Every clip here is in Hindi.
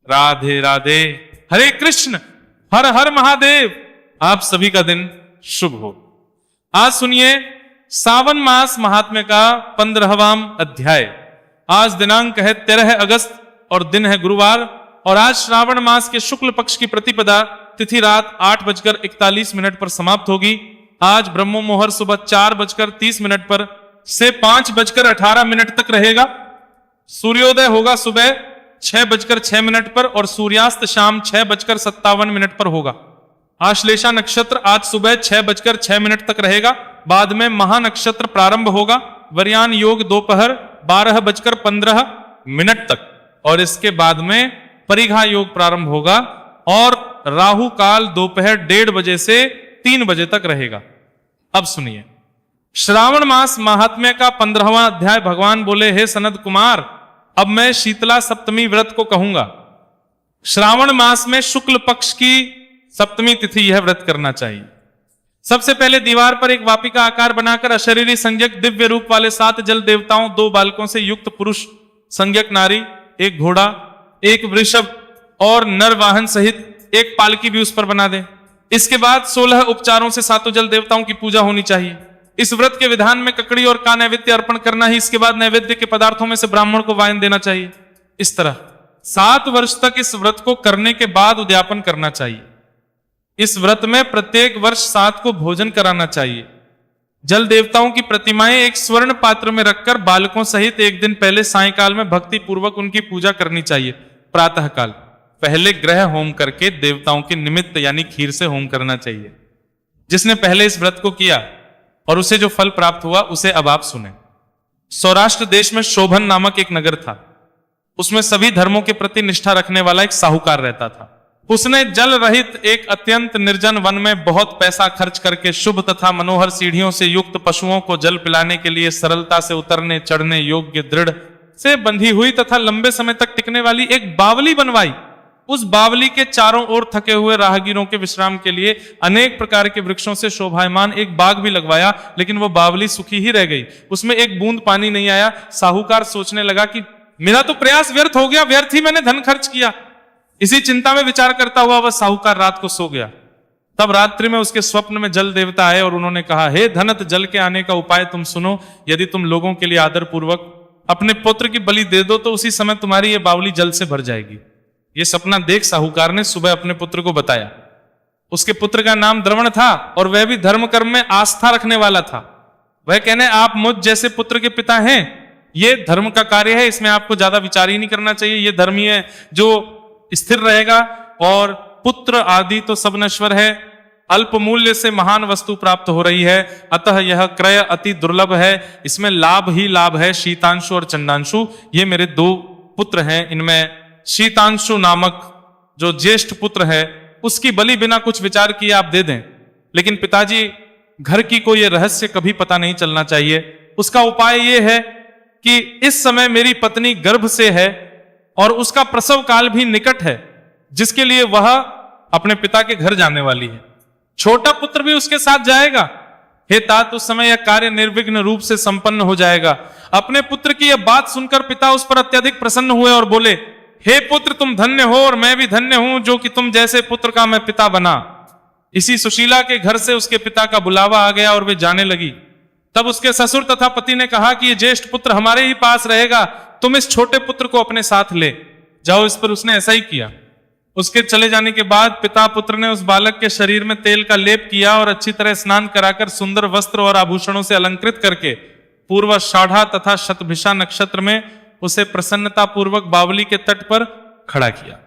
राधे राधे। हरे कृष्ण, हर हर महादेव। आप सभी का दिन शुभ हो। आज सुनिए सावन मास महात्म्य का 15वां अध्याय। आज दिनांक है 13 अगस्त और दिन है गुरुवार, और आज श्रावण मास के शुक्ल पक्ष की प्रतिपदा तिथि रात 8:41 पर समाप्त होगी। आज ब्रह्म मुहूर्त सुबह 4:30 पर से 5:18 तक रहेगा। सूर्योदय होगा सुबह 6:06 पर और सूर्यास्त शाम 6:57 पर होगा। आश्लेषा नक्षत्र आज सुबह 6:06 तक रहेगा। बाद में महा नक्षत्र प्रारंभ होगा। वर्यान योग दोपहर 12:15 तक, और इसके बाद में परिघा योग प्रारंभ होगा और राहु काल दोपहर 1:30 बजे से 3 बजे तक रहेगा। अब सुनिए श्रावण मास महात्म्य का 15वां अध्याय। भगवान बोले, हे सनत कुमार, अब मैं शीतला सप्तमी व्रत को कहूंगा। श्रावण मास में शुक्ल पक्ष की सप्तमी तिथि यह व्रत करना चाहिए। सबसे पहले दीवार पर एक वापिका आकार बनाकर अशरीरी संज्ञक दिव्य रूप वाले 7 जल देवताओं, 2 बालकों से युक्त पुरुष संज्ञक नारी, एक घोड़ा, एक वृषभ और नर वाहन सहित एक पालकी भी उस पर बना दे। इसके बाद 16 उपचारों से 7 जल देवताओं की पूजा होनी चाहिए। इस व्रत के विधान में ककड़ी और का नैवेद्य अर्पण करना ही। इसके बाद नैवेद्य के पदार्थों में से ब्राह्मण को वायन देना चाहिए। इस तरह 7 वर्ष तक इस व्रत को करने के बाद उद्यापन करना चाहिए। इस व्रत में प्रत्येक वर्ष 7 को भोजन कराना चाहिए। जल देवताओं की प्रतिमाएं एक स्वर्ण पात्र में रखकर बालकों सहित एक दिन पहले सायंकाल में भक्ति पूर्वक उनकी पूजा करनी चाहिए। प्रातः काल पहले ग्रह होम करके देवताओं के निमित्त यानी खीर से होम करना चाहिए। जिसने पहले इस व्रत को किया और उसे जो फल प्राप्त हुआ उसे अब आप सुने। सौराष्ट्र देश में शोभन नामक एक नगर था। उसमें सभी धर्मों के प्रति निष्ठा रखने वाला एक साहूकार रहता था। उसने जल रहित एक अत्यंत निर्जन वन में बहुत पैसा खर्च करके शुभ तथा मनोहर सीढ़ियों से युक्त पशुओं को जल पिलाने के लिए सरलता से उतरने चढ़ने योग्य दृढ़ से बंधी हुई तथा लंबे समय तक टिकने वाली एक बावली बनवाई। उस बावली के चारों ओर थके हुए राहगीरों के विश्राम के लिए अनेक प्रकार के वृक्षों से शोभायमान एक बाग भी लगवाया, लेकिन वो बावली सूखी ही रह गई। उसमें एक बूंद पानी नहीं आया। साहूकार सोचने लगा कि मेरा तो प्रयास व्यर्थ हो गया, व्यर्थ ही मैंने धन खर्च किया। इसी चिंता में विचार करता हुआ वह साहूकार रात को सो गया। तब रात्रि में उसके स्वप्न में जल देवता आए और उन्होंने कहा, हे धनत, जल के आने का उपाय तुम सुनो। यदि तुम लोगों के लिए आदर पूर्वक अपने पुत्र की बलि दे दो तो उसी समय तुम्हारी ये बावली जल से भर जाएगी। ये सपना देख साहूकार ने सुबह अपने पुत्र को बताया। उसके पुत्र का नाम द्रवण था और वह भी धर्म कर्म में आस्था रखने वाला था। वह कहने, आप मुझ जैसे पुत्र के पिता हैं। ये धर्म का कार्य है, इसमें आपको ज्यादा विचार ही नहीं करना चाहिए। ये धर्म ही है जो स्थिर रहेगा, और पुत्र आदि तो सब नश्वर है। अल्प मूल्य से महान वस्तु प्राप्त हो रही है, अतः यह क्रय अति दुर्लभ है। इसमें लाभ ही लाभ है। शीतांशु और चंडांशु ये मेरे 2 पुत्र हैं। इनमें शीतांशु नामक जो ज्येष्ठ पुत्र है उसकी बलि बिना कुछ विचार किए आप दे दें, लेकिन पिताजी घर की को यह रहस्य कभी पता नहीं चलना चाहिए। उसका उपाय यह है कि इस समय मेरी पत्नी गर्भ से है और उसका प्रसव काल भी निकट है, जिसके लिए वह अपने पिता के घर जाने वाली है। छोटा पुत्र भी उसके साथ जाएगा। हे तात, उस समय यह कार्य निर्विघ्न रूप से संपन्न हो जाएगा। अपने पुत्र की यह बात सुनकर पिता उस पर अत्यधिक प्रसन्न हुए और बोले, हे पुत्र, तुम धन्य हो और मैं भी धन्य हूं जो कि तुम जैसे पुत्र का मैं पिता बना। इसी सुशीला के घर से उसके पिता का बुलावा आ गया और वे जाने लगी। तब उसके ससुर तथा पति ने कहा कि ये ज्येष्ठ पुत्र हमारे ही पास रहेगा, तुम इस छोटे पुत्र को अपने साथ ले जाओ। इस पर उसने ऐसा ही किया। उसके चले जाने के बाद पिता पुत्र ने उस बालक के शरीर में तेल का लेप किया और अच्छी तरह स्नान कराकर सुंदर वस्त्र और आभूषणों से अलंकृत करके पूर्व षाढ़ा तथा शतभिषा नक्षत्र में उसे प्रसन्नता पूर्वक बावली के तट पर खड़ा किया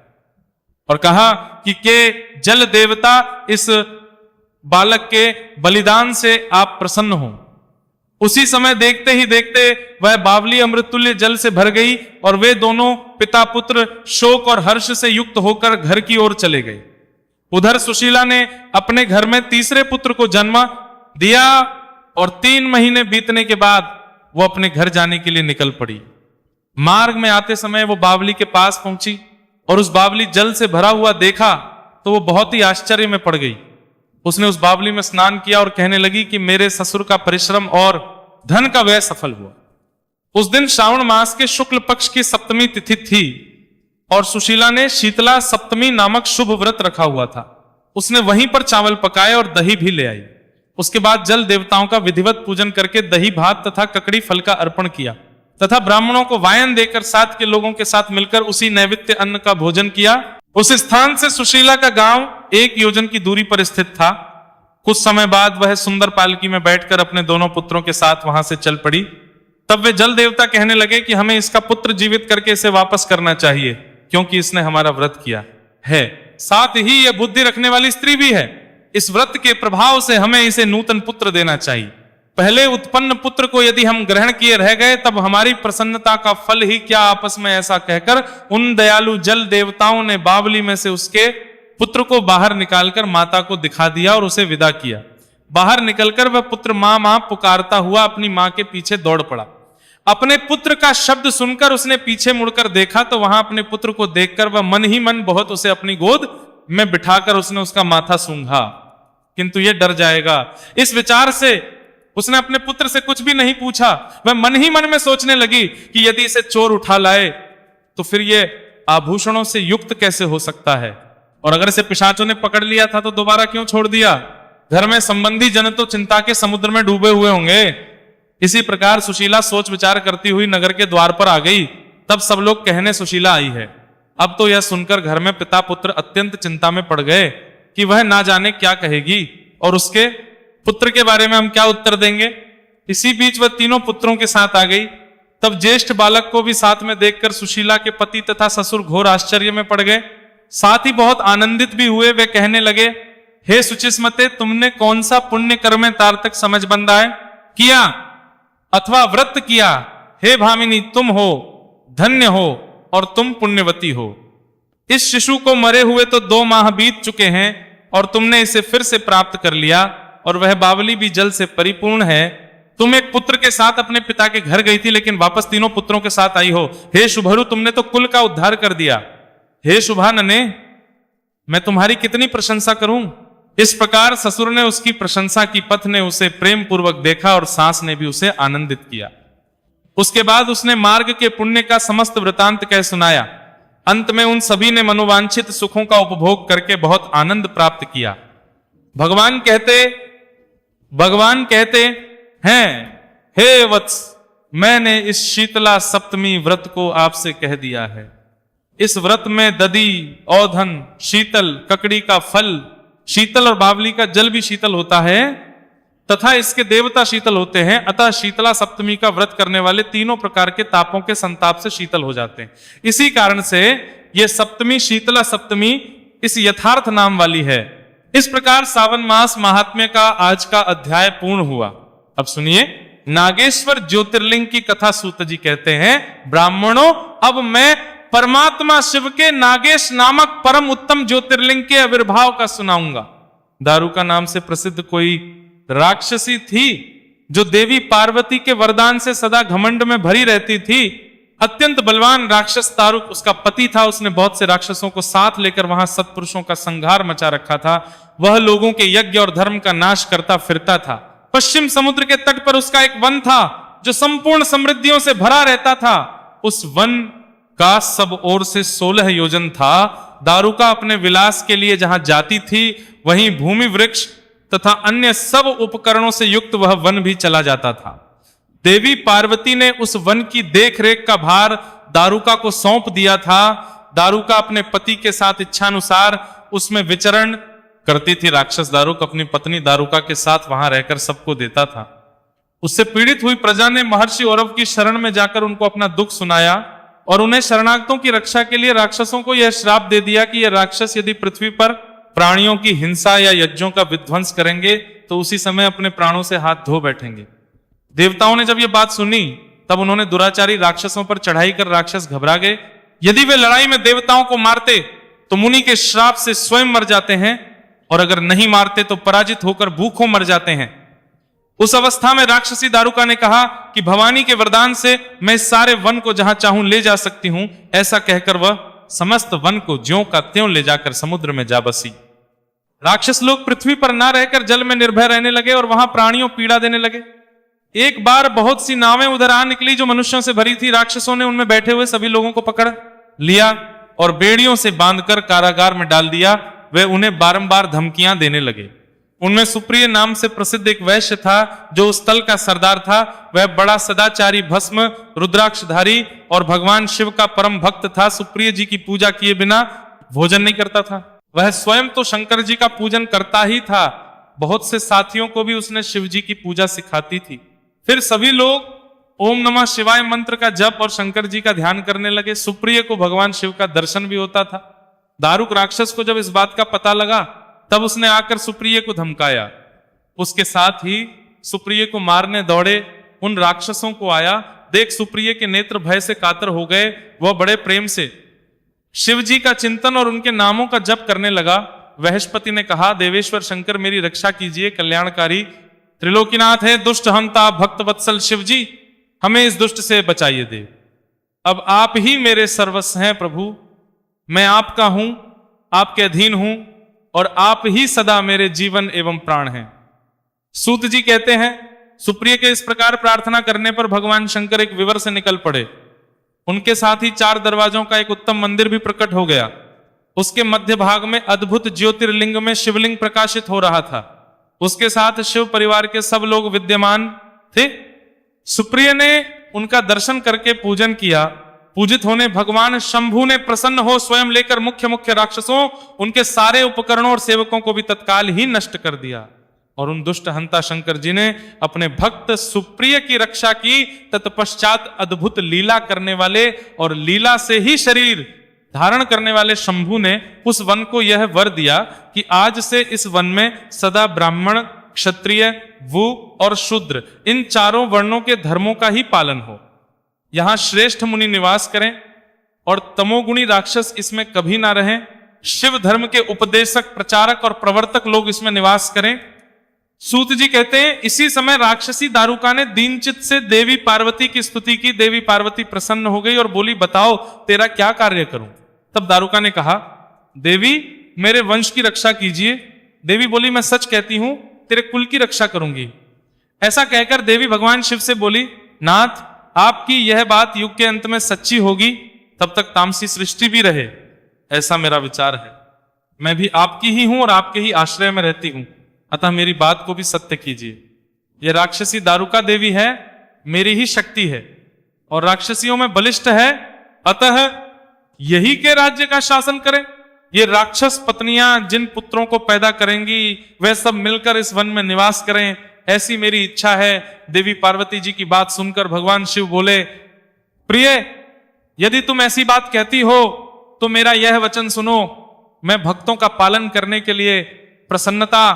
और कहा कि के जल देवता, इस बालक के बलिदान से आप प्रसन्न हो। उसी समय देखते ही देखते वह बावली अमृतुल्य जल से भर गई और वे दोनों पिता पुत्र शोक और हर्ष से युक्त होकर घर की ओर चले गए। उधर सुशीला ने अपने घर में तीसरे पुत्र को जन्म दिया और 3 महीने बीतने के बाद वो अपने घर जाने के लिए निकल पड़ी। मार्ग में आते समय वो बावली के पास पहुंची और उस बावली जल से भरा हुआ देखा तो वो बहुत ही आश्चर्य में पड़ गई। उसने उस बावली में स्नान किया और कहने लगी कि मेरे ससुर का परिश्रम और धन का व्यय सफल हुआ। उस दिन श्रावण मास के शुक्ल पक्ष की सप्तमी तिथि थी। और सुशीला ने शीतला सप्तमी नामक शुभ व्रत रखा हुआ था। उसने वहीं पर चावल पकाए और दही भी ले आई। उसके बाद जल देवताओं का विधिवत पूजन करके दही भात तथा ककड़ी फल का अर्पण किया तथा ब्राह्मणों को वायन देकर साथ के लोगों के साथ मिलकर उसी नैवेद्य अन्न का भोजन किया। उस स्थान से सुशीला का गांव 1 योजन की दूरी पर स्थित था। कुछ समय बाद वह सुंदर पालकी में बैठकर अपने दोनों पुत्रों के साथ वहां से चल पड़ी। तब वे जल देवता कहने लगे कि हमें इसका पुत्र जीवित करके इसे वापस करना चाहिए, क्योंकि इसने हमारा व्रत किया है। साथ ही यह बुद्धि रखने वाली स्त्री भी है। इस व्रत के प्रभाव से हमें इसे नूतन पुत्र देना चाहिए। पहले उत्पन्न पुत्र को यदि हम ग्रहण किए रह गए तब हमारी प्रसन्नता का फल ही क्या। आपस में ऐसा कहकर उन दयालु जल देवताओं ने बावली में से उसके पुत्र को बाहर निकालकर माता को दिखा दिया और उसे विदा किया। बाहर निकलकर वह पुत्र मां मां पुकारता हुआ अपनी मां के पीछे दौड़ पड़ा। अपने पुत्र का शब्द सुनकर उसने पीछे मुड़कर देखा तो वहां अपने पुत्र को देखकर वह मन ही मन बहुत उसे अपनी गोद में बिठाकर उसने उसका माथा सूंघा, किंतु यह डर जाएगा। इस विचार से उसने अपने पुत्र से कुछ भी नहीं पूछा। वह मन ही मन में सोचने लगी कि यदि इसे चोर उठा लाए तो फिर यह आभूषणों से युक्त कैसे हो सकता है, और अगर इसे पिशाचों ने पकड़ लिया था तो दोबारा क्यों छोड़ दिया। घर में संबंधी जन तो चिंता के समुद्र में डूबे हुए होंगे। इसी प्रकार सुशीला सोच विचार करती हुई नगर के द्वार पर आ गई। तब सब लोग कहने सुशीला आई है। अब तो यह सुनकर घर में पिता पुत्र अत्यंत चिंता में पड़ गए कि वह ना जाने क्या कहेगी और उसके पुत्र के बारे में हम क्या उत्तर देंगे। इसी बीच वह तीनों पुत्रों के साथ आ गई। तब ज्येष्ठ बालक को भी साथ में देखकर सुशीला के पति तथा ससुर घोर आश्चर्य में पड़ गए, साथ ही बहुत आनंदित भी हुए। वे कहने लगे, हे सुचिस्मते, तुमने कौन सा पुण्य कर्म तारतक समझ बंधाए किया अथवा व्रत किया। हे भामिनी, तुम हो धन्य हो और तुम पुण्यवती हो। इस शिशु को मरे हुए तो 2 माह बीत चुके हैं और तुमने इसे फिर से प्राप्त कर लिया और वह बावली भी जल से परिपूर्ण है। तुम एक पुत्र के साथ अपने पिता के घर गई थी, लेकिन वापस तीनों पुत्रों के साथ आई हो। हे शुभरु, तुमने तो कुल का उद्धार कर दिया। हे शुभानने, मैं तुम्हारी कितनी प्रशंसा करूं। इस प्रकार ससुर ने उसकी प्रशंसा की, पथ ने उसे प्रेम पूर्वक देखा और सास ने भी उसे आनंदित किया। उसके बाद उसने मार्ग के पुण्य का समस्त वृतांत कह सुनाया। अंत में उन सभी ने मनोवांछित सुखों का उपभोग करके बहुत आनंद प्राप्त किया। भगवान कहते हैं, हे वत्स, मैंने इस शीतला सप्तमी व्रत को आपसे कह दिया है। इस व्रत में दधी, औधन, शीतल, ककड़ी का फल, शीतल और बावली का जल भी शीतल होता है तथा इसके देवता शीतल होते हैं। अतः शीतला सप्तमी का व्रत करने वाले तीनों प्रकार के तापों के संताप से शीतल हो जाते हैं। इसी कारण से यह सप्तमी शीतला सप्तमी इस यथार्थ नाम वाली है। इस प्रकार सावन मास महात्म्य का आज का अध्याय पूर्ण हुआ। अब सुनिए, नागेश्वर ज्योतिर्लिंग की कथा सूत जी कहते हैं, ब्राह्मणों, अब मैं परमात्मा शिव के नागेश नामक परम उत्तम ज्योतिर्लिंग के आविर्भाव का सुनाऊंगा। दारुका नाम से प्रसिद्ध कोई राक्षसी थी जो देवी पार्वती के वरदान से सदा घमंड में भरी रहती थी। अत्यंत बलवान राक्षस दारुक उसका पति था। उसने बहुत से राक्षसों को साथ लेकर वहां सत्पुरुषों का संहार मचा रखा था। वह लोगों के यज्ञ और धर्म का नाश करता फिरता था। पश्चिम समुद्र के तट पर उसका एक वन था जो संपूर्ण समृद्धियों से भरा रहता था। उस वन का सब ओर से 16 योजन था। दारुका अपने विलास के लिए जहां जाती थी वहीं भूमि वृक्ष तथा अन्य सब उपकरणों से युक्त वह वन भी चला जाता था। देवी पार्वती ने उस वन की देखरेख का भार दारुका को सौंप दिया था। दारुका अपने पति के साथ इच्छानुसार उसमें विचरण करती थी। राक्षस दारुक अपनी पत्नी दारुका के साथ वहां रहकर सबको देता था। उससे पीड़ित हुई प्रजा ने महर्षि औरव की शरण में जाकर उनको अपना दुख सुनाया और उन्हें शरणागतों की रक्षा के लिए राक्षसों को यह श्राप दे दिया कि यह राक्षस यदि पृथ्वी पर प्राणियों की हिंसा या यज्ञों का विध्वंस करेंगे तो उसी समय अपने प्राणों से हाथ धो बैठेंगे। देवताओं ने जब यह बात सुनी तब उन्होंने दुराचारी राक्षसों पर चढ़ाई कर राक्षस घबरा गए। यदि वे लड़ाई में देवताओं को मारते तो मुनि के श्राप से स्वयं मर जाते हैं, और अगर नहीं मारते तो पराजित होकर भूखों मर जाते हैं। उस अवस्था में राक्षसी दारुका ने कहा कि भवानी के वरदान से मैं इस सारे वन को जहां चाहूं ले जा सकती हूं। ऐसा कहकर वह समस्त वन को ज्यों का त्यों ले जाकर समुद्र में जा बसी। राक्षस लोग पृथ्वी पर ना रहकर जल में निर्भय रहने लगे और वहां प्राणियों पीड़ा देने लगे। एक बार बहुत सी नावें उधर आ निकली जो मनुष्यों से भरी थी। राक्षसों ने उनमें बैठे हुए सभी लोगों को पकड़ लिया और बेड़ियों से बांधकर कारागार में डाल दिया। वे उन्हें बारंबार धमकियां देने लगे। उनमें सुप्रिय नाम से प्रसिद्ध एक वैश्य था जो उस स्थल का सरदार था। वह बड़ा सदाचारी, भस्म रुद्राक्षधारी और भगवान शिव का परम भक्त था। सुप्रिय जी की पूजा किए बिना भोजन नहीं करता था। वह स्वयं तो शंकर जी का पूजन करता ही था, बहुत से साथियों को भी उसने शिव जी की पूजा सिखाती थी। फिर सभी लोग ओम नमः शिवाय मंत्र का जप और शंकर जी का ध्यान करने लगे। सुप्रिय को भगवान शिव का दर्शन भी होता था। दारुक राक्षस को जब इस बात का पता लगा तब उसने आकर सुप्रिय को धमकाया। उसके साथ ही सुप्रिय को मारने दौड़े उन राक्षसों को आया देख सुप्रिय के नेत्र भय से कातर हो गए। वह बड़े प्रेम से शिव जी का चिंतन और उनके नामों का जप करने लगा। वहस्पति ने कहा, देवेश्वर शंकर मेरी रक्षा कीजिए, कल्याणकारी त्रिलोकीनाथ है, दुष्ट हंता भक्त वत्सल शिव जी, हमें इस दुष्ट से बचाइए देव। अब आप ही मेरे सर्वस्व हैं प्रभु, मैं आपका हूं, आपके अधीन हूं और आप ही सदा मेरे जीवन एवं प्राण हैं। सूत जी कहते हैं, सुप्रिय के इस प्रकार प्रार्थना करने पर भगवान शंकर एक विवर से निकल पड़े। उनके साथ ही 4 दरवाजों का एक उत्तम मंदिर भी प्रकट हो गया। उसके मध्य भाग में अद्भुत ज्योतिर्लिंग में शिवलिंग प्रकाशित हो रहा था। उसके साथ शिव परिवार के सब लोग विद्यमान थे। सुप्रिय ने उनका दर्शन करके पूजन किया। पूजित होने भगवान शंभु ने प्रसन्न हो स्वयं लेकर मुख्य राक्षसों, उनके सारे उपकरणों और सेवकों को भी तत्काल ही नष्ट कर दिया। और उन दुष्ट हंता शंकर जी ने अपने भक्त सुप्रिय की रक्षा की। तत्पश्चात अद्भुत लीला करने वाले और लीला से ही शरीर धारण करने वाले शंभु ने उस वन को यह वर दिया कि आज से इस वन में सदा ब्राह्मण, क्षत्रिय, वु और शूद्र इन 4 वर्णों के धर्मों का ही पालन हो। यहां श्रेष्ठ मुनि निवास करें और तमोगुणी राक्षस इसमें कभी ना रहें। शिव धर्म के उपदेशक, प्रचारक और प्रवर्तक लोग इसमें निवास करें। सूत जी कहते हैं, इसी समय राक्षसी दारुका ने दीनचित से देवी पार्वती की स्तुति की। देवी पार्वती प्रसन्न हो गई और बोली, बताओ तेरा क्या कार्य करूं। तब दारुका ने कहा, देवी मेरे वंश की रक्षा कीजिए। देवी बोली, मैं सच कहती हूं, तेरे कुल की रक्षा करूंगी। ऐसा कहकर देवी भगवान शिव से बोली, नाथ आपकी यह बात युग के अंत में सच्ची होगी, तब तक तामसी सृष्टि भी रहे, ऐसा मेरा विचार है। मैं भी आपकी ही हूं और आपके ही आश्रय में रहती हूं, अतः मेरी बात को भी सत्य कीजिए। यह राक्षसी दारुका देवी है, मेरी ही शक्ति है और राक्षसियों में बलिष्ठ है, अतः यही के राज्य का शासन करें। ये राक्षस पत्नियां जिन पुत्रों को पैदा करेंगी वे सब मिलकर इस वन में निवास करें, ऐसी मेरी इच्छा है। देवी पार्वती जी की बात सुनकर भगवान शिव बोले, प्रिय यदि तुम ऐसी बात कहती हो तो मेरा यह वचन सुनो। मैं भक्तों का पालन करने के लिए प्रसन्नता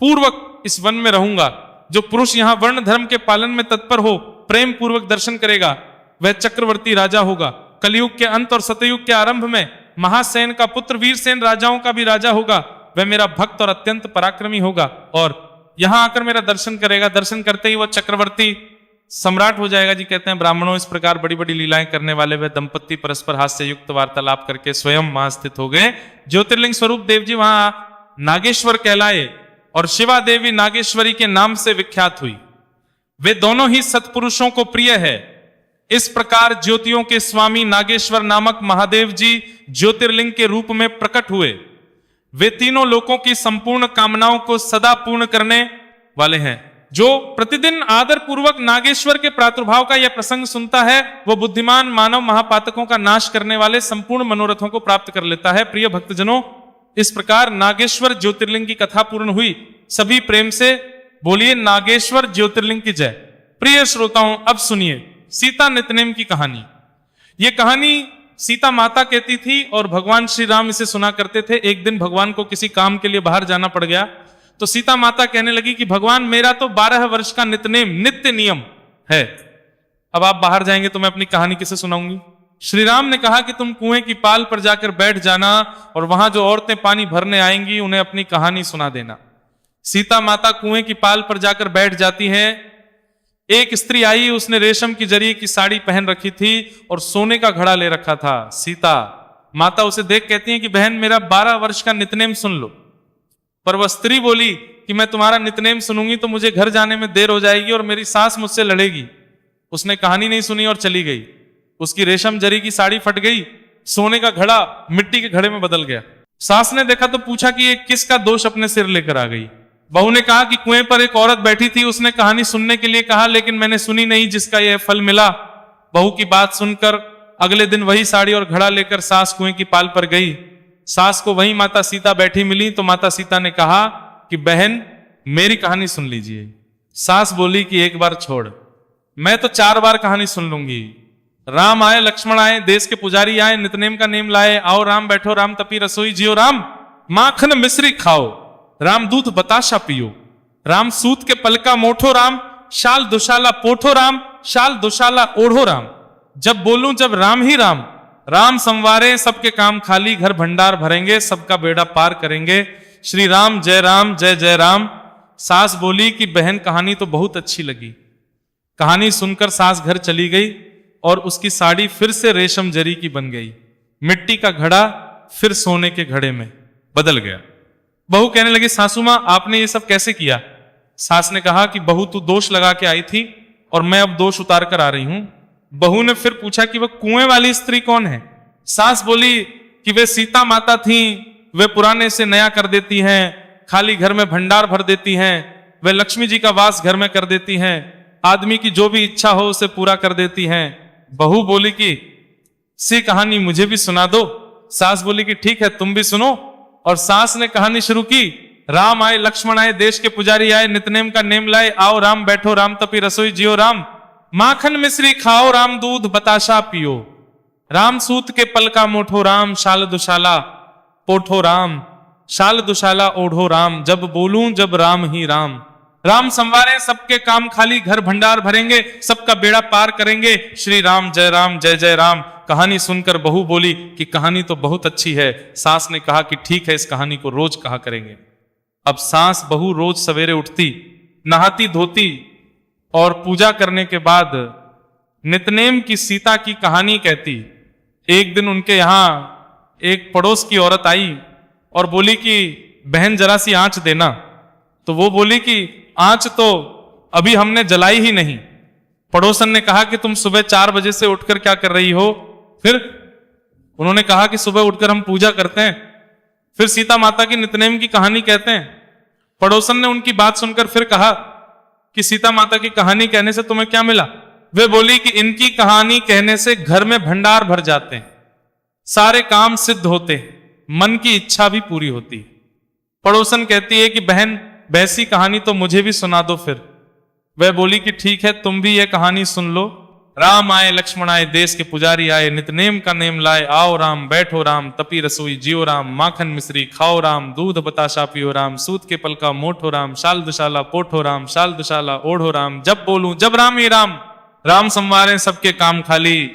पूर्वक इस वन में रहूंगा। जो पुरुष यहां वर्ण धर्म के पालन में तत्पर हो, प्रेम पूर्वक दर्शन करेगा, वह चक्रवर्ती राजा होगा। कलयुग के अंत और सतयुग के आरंभ में महासेन का पुत्र वीरसेन राजाओं का भी राजा होगा। वह मेरा भक्त और अत्यंत पराक्रमी होगा और यहां आकर मेरा दर्शन करेगा। दर्शन करते ही वह चक्रवर्ती सम्राट हो जाएगा। जी कहते हैं, ब्राह्मणों इस प्रकार बड़ी बड़ी लीलाएं करने वाले वह दंपत्ति परस्पर हास्य युक्त वार्तालाप करके स्वयं वहां स्थित हो गए। ज्योतिर्लिंग स्वरूप देव जी वहां नागेश्वर कहलाए और शिवा देवी नागेश्वरी के नाम से विख्यात हुई। वे दोनों ही सत्पुरुषों को प्रिय है। इस प्रकार ज्योतियों के स्वामी नागेश्वर नामक महादेव जी ज्योतिर्लिंग के रूप में प्रकट हुए। वे तीनों लोकों की संपूर्ण कामनाओं को सदा पूर्ण करने वाले हैं। जो प्रतिदिन आदर पूर्वक नागेश्वर के प्रादुर्भाव का यह प्रसंग सुनता है, वो बुद्धिमान मानव महापातकों का नाश करने वाले संपूर्ण मनोरथों को प्राप्त कर लेता है। प्रिय भक्तजनों, इस प्रकार नागेश्वर ज्योतिर्लिंग की कथा पूर्ण हुई। सभी प्रेम से बोलिए नागेश्वर ज्योतिर्लिंग की जय। प्रिय श्रोताओं, अब सुनिए सीता नितनेम की कहानी। यह कहानी सीता माता कहती थी और भगवान श्री राम इसे सुना करते थे। एक दिन भगवान को किसी काम के लिए बाहर जाना पड़ गया तो सीता माता कहने लगी कि भगवान मेरा तो 12 वर्ष का नितनेम, नित्य नियम है, अब आप बाहर जाएंगे तो मैं अपनी कहानी किसे सुनाऊंगी। श्री राम ने कहा कि तुम कुएं की पाल पर जाकर बैठ जाना और वहां जो औरतें पानी भरने आएंगी उन्हें अपनी कहानी सुना देना। सीता माता कुएं की पाल पर जाकर बैठ जाती है। एक स्त्री आई, उसने रेशम की जरी की साड़ी पहन रखी थी और सोने का घड़ा ले रखा था। सीता माता उसे देख कहती है कि बहन मेरा 12 वर्ष का नितनेम सुन लो। पर वह स्त्री बोली कि मैं तुम्हारा नितनेम सुनूंगी तो मुझे घर जाने में देर हो जाएगी और मेरी सास मुझसे लड़ेगी। उसने कहानी नहीं सुनी और चली गई। उसकी रेशम जरी की साड़ी फट गई, सोने का घड़ा मिट्टी के घड़े में बदल गया। सास ने देखा तो पूछा कि ये किसका दोष अपने सिर लेकर आ गई। बहू ने कहा कि कुएं पर एक औरत बैठी थी, उसने कहानी सुनने के लिए कहा, लेकिन मैंने सुनी नहीं, जिसका यह फल मिला। बहू की बात सुनकर अगले दिन वही साड़ी और घड़ा लेकर सास कुएं की पाल पर गई। सास को वही माता सीता बैठी मिली तो माता सीता ने कहा कि बहन मेरी कहानी सुन लीजिए। सास बोली कि एक बार छोड़, मैं तो 4 बार कहानी सुन लूंगी। राम आए, लक्ष्मण आए, देश के पुजारी आए, नितनेम का नेम लाए, आओ राम बैठो राम तपी रसोई जियो राम, माखन मिश्री खाओ, राम दूध बताशा पियो, राम सूत के पलका मोठो राम, शाल दुशाला पोठो राम, शाल दुशाला ओढ़ो राम। जब बोलूं जब राम ही राम, राम संवारे सबके काम खाली, घर भंडार भरेंगे सबका बेड़ा पार करेंगे, श्री राम जय जय राम। सास बोली कि बहन कहानी तो बहुत अच्छी लगी। कहानी सुनकर सास घर चली गई और उसकी साड़ी फिर से रेशम जरी की बन गई। मिट्टी का घड़ा फिर सोने के घड़े में बदल गया। बहू कहने लगी सासू मां आपने ये सब कैसे किया? सास ने कहा कि बहू तू दोष लगा के आई थी और मैं अब दोष उतार कर आ रही हूं। बहू ने फिर पूछा कि वह कुएं वाली स्त्री कौन है? सास बोली कि वे सीता माता थी, वे पुराने से नया कर देती हैं, खाली घर में भंडार भर देती हैं, वे लक्ष्मी जी का वास घर में कर देती हैं, आदमी की जो भी इच्छा हो उसे पूरा कर देती हैं। बहू बोली कि सी कहानी मुझे भी सुना दो। सास बोली कि ठीक है तुम भी सुनो। और सास ने कहानी शुरू की। राम आए, लक्ष्मण आए, देश के पुजारी आए, नितनेम का नेम लाए, आओ राम बैठो राम तपी रसोई जियो राम, माखन मिश्री खाओ राम दूध बताशा पियो, राम सूत के पलका मोठो राम, शाल दुशाला पोठो राम, शाल दुशाला ओढ़ो राम। जब बोलूं जब राम ही राम, राम संवारे सबके काम खाली, घर भंडार भरेंगे सबका बेड़ा पार करेंगे, श्री राम जय जय राम। कहानी सुनकर बहू बोली कि कहानी तो बहुत अच्छी है। सास ने कहा कि ठीक है इस कहानी को रोज कहा करेंगे। अब सास बहू रोज सवेरे उठती, नहाती धोती और पूजा करने के बाद नितनेम की सीता की कहानी कहती। एक दिन उनके यहां एक पड़ोस की औरत आई और बोली कि बहन जरा सी आंच देना। तो वो बोली कि आंच तो अभी हमने जलाई ही नहीं। पड़ोसन ने कहा कि तुम सुबह 4 बजे से उठकर क्या कर रही हो? फिर उन्होंने कहा कि सुबह उठकर हम पूजा करते हैं। फिर सीता माता की नितनेम की कहानी कहते हैं। पड़ोसन ने उनकी बात सुनकर फिर कहा कि सीता माता की कहानी कहने से तुम्हें क्या मिला? वे बोली कि इनकी कहानी कहने से घर में भंडार भर जाते हैं, सारे काम सिद्ध होते हैं, मन की इच्छा भी पूरी होती है। पड़ोसन कहती है कि बहन वैसी कहानी तो मुझे भी सुना दो फिर। वह बोली कि ठीक है तुम भी यह कहानी सुन लो। राम आए, लक्ष्मण आए, देश के पुजारी आए, नितनेम का नेम लाए, आओ राम बैठो राम तपी रसोई जियो राम, माखन मिश्री खाओ राम दूध बताशा पियो राम, सूत के पलका मोठो राम, शाल दुशाला पोठो राम, शाल दुशाला ओढ़ो राम। जब बोलूं जब राम ही राम, राम संवारे सबके काम खाली,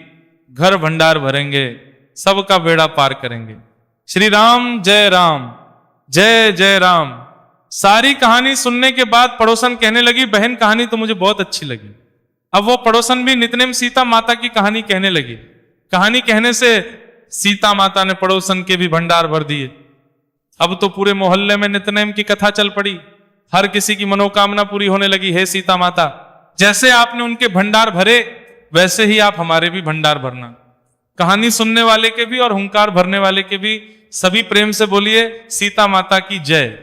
घर भंडार भरेंगे सबका बेड़ा पार करेंगे, श्री राम जय राम। सारी कहानी सुनने के बाद पड़ोसन कहने लगी बहन कहानी तो मुझे बहुत अच्छी लगी। अब वो पड़ोसन भी नितनेम सीता माता की कहानी कहने लगी। कहानी कहने से सीता माता ने पड़ोसन के भी भंडार भर दिए। अब तो पूरे मोहल्ले में नितनेम की कथा चल पड़ी। हर किसी की मनोकामना पूरी होने लगी। हे सीता माता, जैसे आपने उनके भंडार भरे वैसे ही आप हमारे भी भंडार भरना। कहानी सुनने वाले के भी और हुंकार भरने वाले के भी। सभी प्रेम से बोलिए सीता माता की जय।